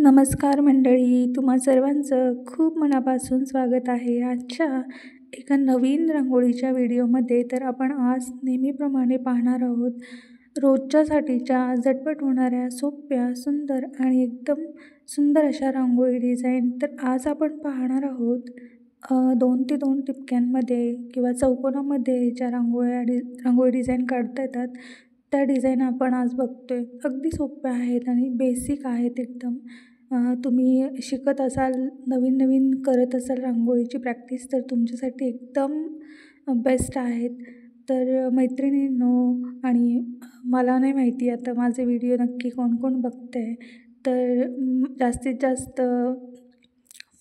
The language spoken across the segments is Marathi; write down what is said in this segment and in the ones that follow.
नमस्कार मंडळी, तुम्हा सर्वांचं खूप मनापासून स्वागत आहे आजच्या एका नवीन रांगोळीच्या व्हिडिओमध्ये. तर आपण आज नेहमीप्रमाणे पाहणार आहोत रोजच्यासाठीच्या झटपट होणाऱ्या सोप्या, सुंदर आणि एकदम सुंदर अशा रांगोळी डिझाईन. तर आज आपण पाहणार आहोत 2 ते 2 टिपक्यांमध्ये किंवा चौकोनामध्ये ज्या रांगोळी डिझाईन काढता येतात, त्या डिझाईन आपण आज बघतोय. अगदी सोप्या आहेत आणि बेसिक आहेत एकदम. तुम्ही शिकत असाल, नवीन करत असाल रांगोळीची प्रॅक्टिस, तर तुमच्यासाठी एकदम बेस्ट आहेत. तर मैत्रिणींनो, आणि मला नाही माहिती आता माझे व्हिडिओ नक्की कोण बघतंय, तर जास्तीत जास्त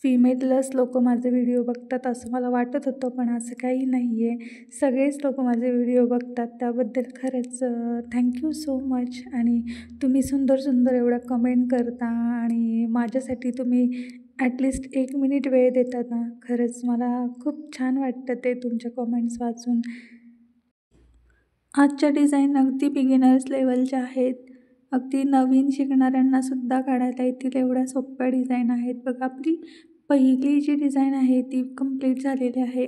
फिमेलच लोकं माझे व्हिडिओ बघतात असं मला वाटत होतं, पण असं काही नाही आहे. सगळेच लोकं माझे व्हिडिओ बघतात. त्याबद्दल खरंच थँक्यू सो मच. आणि तुम्ही सुंदर एवढ्या कमेंट करता आणि माझ्यासाठी तुम्ही ॲटलिस्ट 1 मिनिट वेळ देता ना, खरंच मला खूप छान वाटतं ते तुमच्या कमेंट्स वाचून. आजच्या डिझाईन अगदी बिगिनर्स लेवलच्या आहेत. अगदी नवीन शिकणाऱ्यांनासुद्धा काढायला येतील एवढ्या सोप्या डिझाईन आहेत. बघा, आपली पहिली जी डिझाईन आहे ती कंप्लीट झालेली आहे.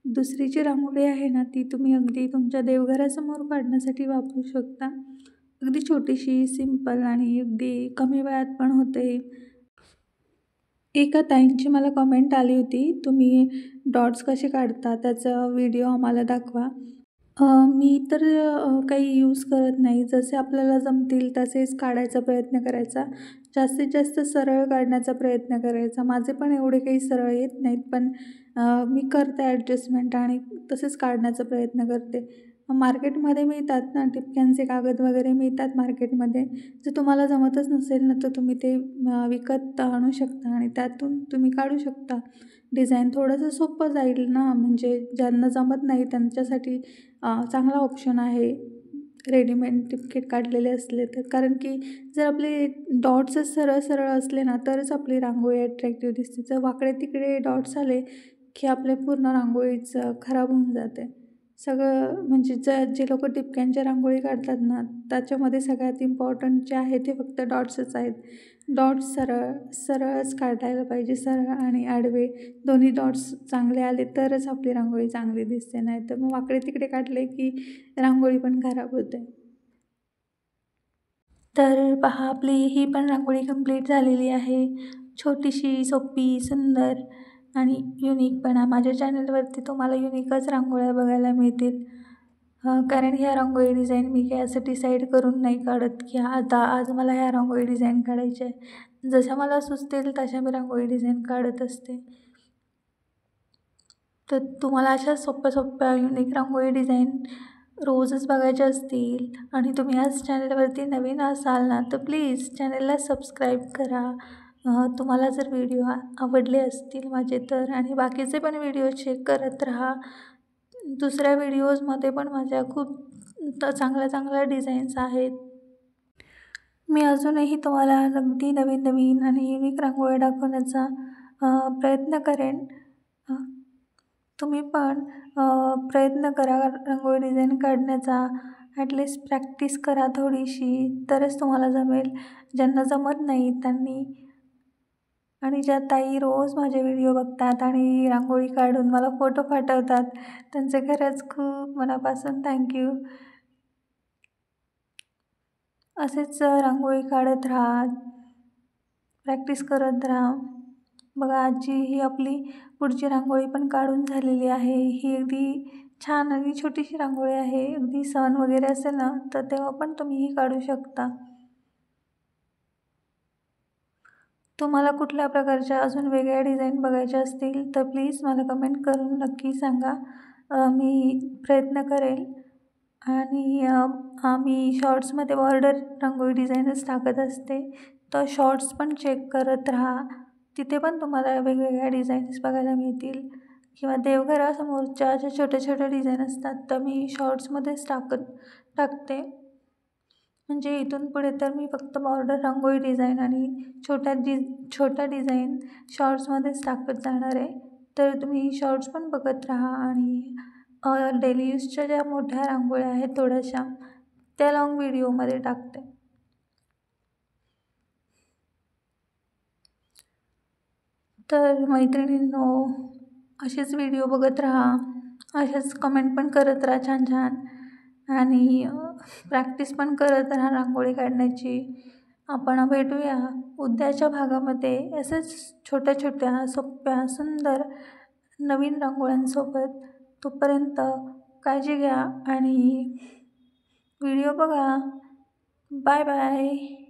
दुसरी जी रांगोळी आहे ना, ती तुम्ही अगदी तुमच्या देवघरासमोर काढण्यासाठी वापरू शकता. अगदी छोटीशी, सिंपल आणि अगदी कमी वेळात पण होते. एका ताईंची मला कमेंट आली होती, तुम्ही डॉट्स कसे काढता त्याचा व्हिडिओ आम्हाला दाखवा. मी तर काही यूज करत नाही. जसे आपल्याला जमतील तसेच काढायचा प्रयत्न करायचा. जास्तीत जास्त सरळ काढण्याचा प्रयत्न करायचा. माझे पण एवढे काही सरळ येत नाहीत, पण मी करते ॲडजस्टमेंट आणि तसेच काढण्याचा प्रयत्न करते. मार्केटमध्ये मिळतात ना, टिपक्यांचे कागद वगैरे मिळतात मार्केटमध्ये. जर तुम्हाला जमतच नसेल ना, तर तुम्ही ते विकत आणू शकता आणि त्यातून तुम्ही काढू शकता डिझाईन. थोडंसं सोपं जाईल ना, म्हणजे ज्यांना जमत नाही त्यांच्यासाठी चांगला ऑप्शन आहे रेडीमेड टिपके काढलेले असले तर. कारण की जर आपले डॉट्सच सरळ असले ना, तरच आपली रांगोळी अट्रॅक्टिव्ह दिसते. जर वाकडे तिकडे डॉट्स आले की आपल्या पूर्ण रांगोळीच खराब होऊन जाते. सगळं म्हणजे जे लोकं टिपक्यांच्या रांगोळी काढतात ना, त्याच्यामध्ये सगळ्यात इम्पॉर्टंट जे आहे ते फक्त डॉट्सच आहेत. डॉट्स सरळच काढायला पाहिजे. सरळ आणि आडवे दोन्ही डॉट्स चांगले आले तरच आपली रांगोळी चांगली दिसते. नाही तर मग वाकडे तिकडे काढले की रांगोळी पण खराब होते. तर पहा, आपली ही पण रांगोळी कंप्लीट झालेली आहे. छोटीशी, सोपी, सुंदर आणि युनिक. पण माझ्या चॅनलवरती तुम्हाला युनिकच रांगोळ्या बघायला मिळतील. कारण ह्या रांगोळी डिझाईन मी काही असं डिसाईड करून नाही काढत की आज मला ह्या रांगोळी डिझाईन काढायच्या आहे. जशा मला सुचतील तशा मी रांगोळी डिझाईन काढत असते. तर तुम्हाला अशा सोप्या युनिक रांगोळी डिझाईन रोजच बघायच्या असतील आणि तुम्ही आज चॅनलवरती नवीन असाल ना, तर प्लीज चॅनलला सबस्क्राईब करा. तुम्हाला जर व्हिडिओ आवडले असतील माझे तर, आणि बाकीचे पण व्हिडिओ चेक करत राहा. दुसऱ्या व्हिडिओजमध्ये पण माझ्या खूप चांगल्या डिझाईन्स आहेत. मी अजूनही तुम्हाला अगदी नवीन आणि युनिक रांगोळ्या दाखवण्याचा प्रयत्न करेन. तुम्ही पण प्रयत्न करा रांगोळी डिझाईन काढण्याचा. ॲटलिस्ट प्रॅक्टिस करा थोडीशी, तरच तुम्हाला जमेल. ज्यांना जमत नाही त्यांनी, आणि ज्या ताई रोज माझे व्हिडिओ बघतात आणि रांगोळी काढून मला फोटो पाठवतात, त्यांचे खरंच खूप मनापासून थँक्यू. असेच रांगोळी काढत राहा, प्रॅक्टिस करत राहा. बघा, आजची ही आपली पुढची रांगोळी पण काढून झालेली आहे. ही अगदी छान आणि छोटीशी रांगोळी आहे. अगदी सण वगैरे असेल ना, तर तेव्हा पण तुम्ही ही काढू शकता. तुम्हाला कुठल्या प्रकारच्या अजून वेगळ्या डिझाईन बघायच्या असतील तर प्लीज मला कमेंट करून नक्की सांगा. मी प्रयत्न करेल. आणि आम्ही शॉर्ट्समध्ये बॉर्डर रांगोळी डिझाईनच टाकत असते, तर शॉर्ट्स पण चेक करत राहा. तिथे पण तुम्हाला वेगवेगळ्या डिझाईन्स बघायला मिळतील. किंवा देवघरासमोरच्या अशा छोट्या डिझाईन असतात, तर मी शॉर्ट्समध्येच टाकते. म्हणजे इथून पुढे तर मी फक्त बॉर्डर रांगोळी डिझाईन आणि छोट्या डिझाईन शॉर्ट्समध्येच टाकत जाणार आहे. तर तुम्ही शॉर्ट्स पण बघत राहा. आणि डेली यूजच्या ज्या मोठ्या रांगोळ्या आहेत थोड्याशा, त्या लॉंग व्हिडिओमध्ये टाकते. तर मैत्रिणींनो, असेच व्हिडिओ बघत राहा, अशाच कमेंट पण करत राहा छान छान, आणि प्रॅक्टिस पण करत राहा रांगोळी काढण्याची. आपण भेटूया उद्याच्या भागामध्ये असेच छोट्या छोट्या सोप्या सुंदर नवीन रांगोळ्यांसोबत. तोपर्यंत काळजी घ्या आणि व्हिडिओ बघा. Bye bye.